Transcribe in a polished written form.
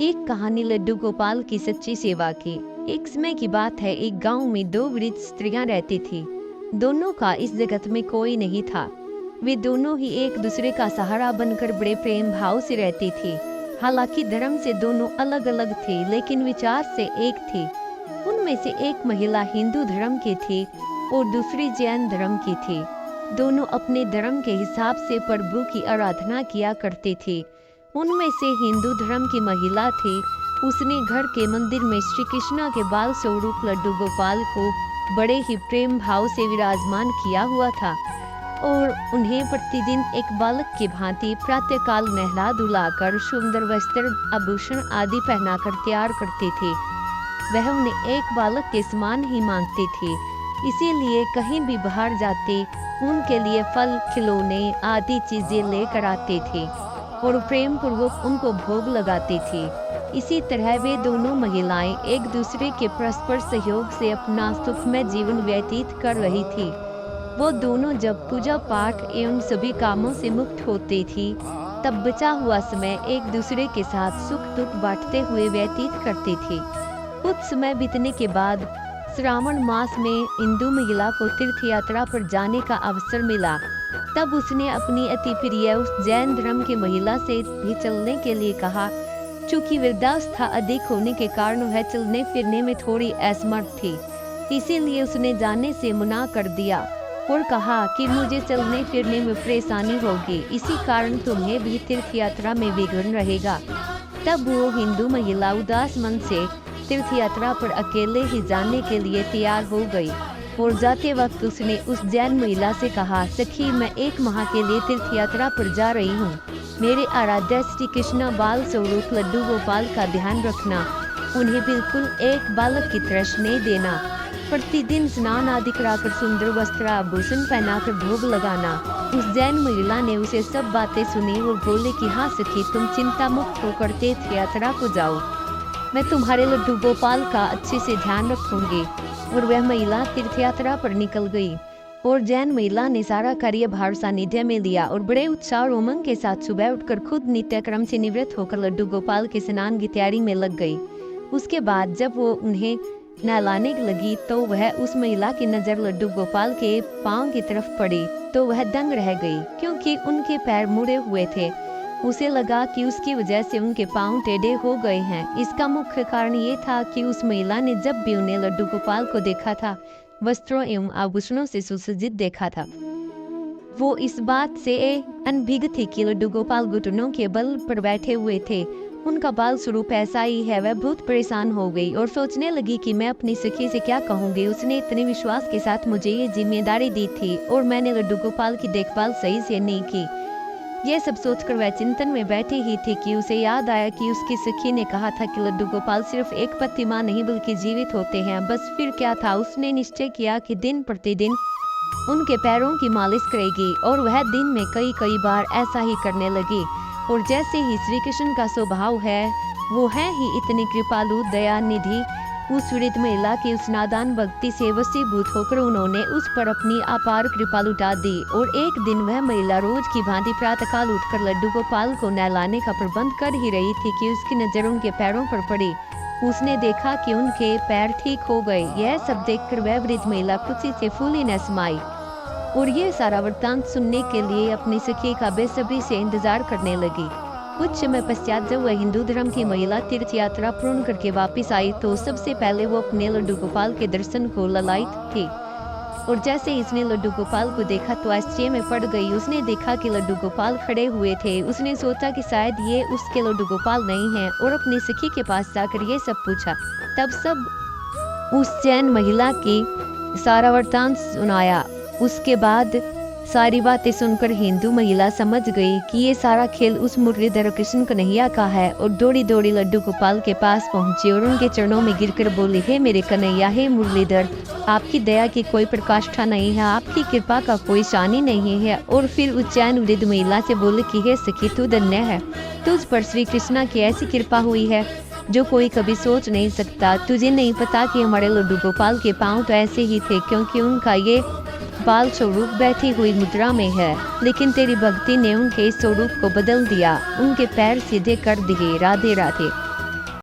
एक कहानी लड्डू गोपाल की सच्ची सेवा की। एक समय की बात है, एक गांव में दो वृद्ध स्त्रियां रहती थी। दोनों का इस जगत में कोई नहीं था। वे दोनों ही एक दूसरे का सहारा बनकर बड़े प्रेम भाव से रहती थी। हालांकि धर्म से दोनों अलग अलग थे, लेकिन विचार से एक थी। उनमें से एक महिला हिंदू धर्म की थी और दूसरी जैन धर्म की थी। दोनों अपने धर्म के हिसाब से प्रभु की आराधना किया करती थी। उनमें से हिंदू धर्म की महिला थी। उसने घर के मंदिर में श्री कृष्ण के बाल स्वरूप लड्डू गोपाल को बड़े ही प्रेम भाव से विराजमान किया हुआ था और उन्हें प्रतिदिन एक बालक की भांति प्रातःकाल नहला धुलाकर सुंदर वस्त्र आभूषण आदि पहनाकर तैयार करती थी। वह उन्हें एक बालक के समान ही मानती थी, इसीलिए कहीं भी बाहर जाते उनके लिए फल खिलौने आदि चीजें लेकर आती थी और प्रेम पूर्वक उनको भोग लगाती थी। इसी तरह वे दोनों महिलाएं एक दूसरे के परस्पर सहयोग से अपना सुखमय जीवन व्यतीत कर रही थी। वो दोनों जब पूजा पाठ एवं सभी कामों से मुक्त होती थी, तब बचा हुआ समय एक दूसरे के साथ सुख दुख बांटते हुए व्यतीत करती थी। कुछ समय बीतने के बाद श्रावण मास में हिंदू महिला को तीर्थ यात्रा पर जाने का अवसर मिला। तब उसने अपनी अति प्रिय उस जैन धर्म की महिला से भी चलने के लिए कहा। चूंकि वृद्धावस्था अधिक होने के कारण वह चलने फिरने में थोड़ी असमर्थ थी, इसीलिए उसने जाने से मना कर दिया और कहा कि मुझे चलने फिरने में परेशानी होगी, इसी कारण तुम्हें भी तीर्थ यात्रा में विघ्न रहेगा। तब वो हिंदू महिला उदास मन से तीर्थ यात्रा पर अकेले ही जाने के लिए तैयार हो गई और जाते वक्त उसने उस जैन महिला से कहा, सखी मैं 1 माह के लिए तीर्थ यात्रा पर जा रही हूँ। मेरे आराध्य श्री कृष्ण बाल स्वरूप लड्डू गोपाल का ध्यान रखना। उन्हें बिल्कुल एक बालक की तरह स्नेह देना। प्रतिदिन स्नान आदि कराकर सुंदर वस्त्र आभूषण पहनाकर भोग लगाना। उस जैन महिला ने उसे सब बातें सुनी और बोले कि हाँ सखी, तुम चिंता मुक्त होकर तीर्थ यात्रा को जाओ। मैं तुम्हारे लड्डू गोपाल का अच्छे से ध्यान रखूंगी। और वह महिला तीर्थ यात्रा पर निकल गई और जैन महिला ने सारा कार्य भार सानिध्य में लिया और बड़े उत्साह और उमंग के साथ सुबह उठकर खुद नित्य क्रम से निवृत्त होकर लड्डू गोपाल के स्नान की तैयारी में लग गई। उसके बाद जब वो उन्हें नहलाने लगी तो वह उस महिला की नजर लड्डू गोपाल के पांव की तरफ पड़ी तो वह दंग रह गई, क्योंकि उनके पैर मुड़े हुए थे। उसे लगा कि उसकी वजह से उनके पांव टेढ़े हो गए हैं। इसका मुख्य कारण ये था कि उस महिला ने जब भी उन्हें लड्डू गोपाल को देखा था, वस्त्रों एवं आभूषणों से सुसज्जित देखा था। वो इस बात से अनभिज्ञ थी कि लड्डू गोपाल घुटनों के बल पर बैठे हुए थे। उनका बाल स्वरूप ऐसा ही है। वह बहुत परेशान हो गई और सोचने लगी कि मैं अपनी सखी से क्या कहूँगी। उसने इतने विश्वास के साथ मुझे ये जिम्मेदारी दी थी और मैंने लड्डू गोपाल की देखभाल सही से नहीं की। यह सब सोचकर वह चिंतन में बैठी ही थी कि उसे याद आया कि उसकी सखी ने कहा था कि लड्डू गोपाल सिर्फ एक प्रतिमा नहीं बल्कि जीवित होते हैं। बस फिर क्या था, उसने निश्चय किया कि दिन प्रतिदिन उनके पैरों की मालिश करेगी और वह दिन में कई बार ऐसा ही करने लगी। और जैसे ही श्री कृष्ण का स्वभाव है, वो है ही इतनी कृपालु दयानिधि। उस वृद्ध महिला की उस नादान भक्ति से वशीभूत होकर उन्होंने उस पर अपनी अपार कृपा लुटा दी और एक दिन वह महिला रोज की भांति प्रातःकाल उठकर लड्डू गोपाल को नहलाने का प्रबंध कर ही रही थी कि उसकी नजर उनके पैरों पर पड़ी। उसने देखा कि उनके पैर ठीक हो गए। यह सब देखकर वह वृद्ध महिला खुशी से फूली न समाई और ये सारा वृत्तांत सुनने के लिए अपनी सखी का बेसब्री से इंतजार करने लगी। कुछ समय पश्चात जब वह हिंदू धर्म की महिला तीर्थ यात्रा पूर्ण करके वापस आई तो सबसे पहले वो अपने लड्डू गोपाल के दर्शन को ललायित थी और जैसे इसने लड्डू गोपाल को देखा तो आश्चर्य में पड़ गई। उसने देखा कि लड्डू गोपाल खड़े हुए थे। उसने सोचा कि शायद ये उसके लड्डू गोपाल नहीं हैं और अपनी सखी के पास जाकर ये सब पूछा। तब सब उस जैन महिला की सारा वृत्तांत सुनाया। उसके बाद सारी बातें सुनकर हिंदू महिला समझ गई कि ये सारा खेल उस मुरलीधर कृष्ण कन्हैया का है और दौड़ी दौड़ी लड्डू गोपाल के पास पहुंची और उनके चरणों में गिरकर बोली, हे मेरे कन्हैया, हे मुरलीधर, आपकी दया की कोई प्रकाष्ठा नहीं है, आपकी कृपा का कोई शानी नहीं है। और फिर उच्चैन वृद्ध महिला से बोले कि हे सखी, तू धन्य है, तुझ पर श्री कृष्णा की ऐसी कृपा हुई है जो कोई कभी सोच नहीं सकता। तुझे नहीं पता कि हमारे लड्डू गोपाल के पाँव तो ऐसे ही थे, क्योंकि उनका ये बाल स्वरूप बैठी हुई मुद्रा में है, लेकिन तेरी भक्ति ने उनके इस स्वरूप को बदल दिया, उनके पैर सीधे कर दिए। राधे राधे।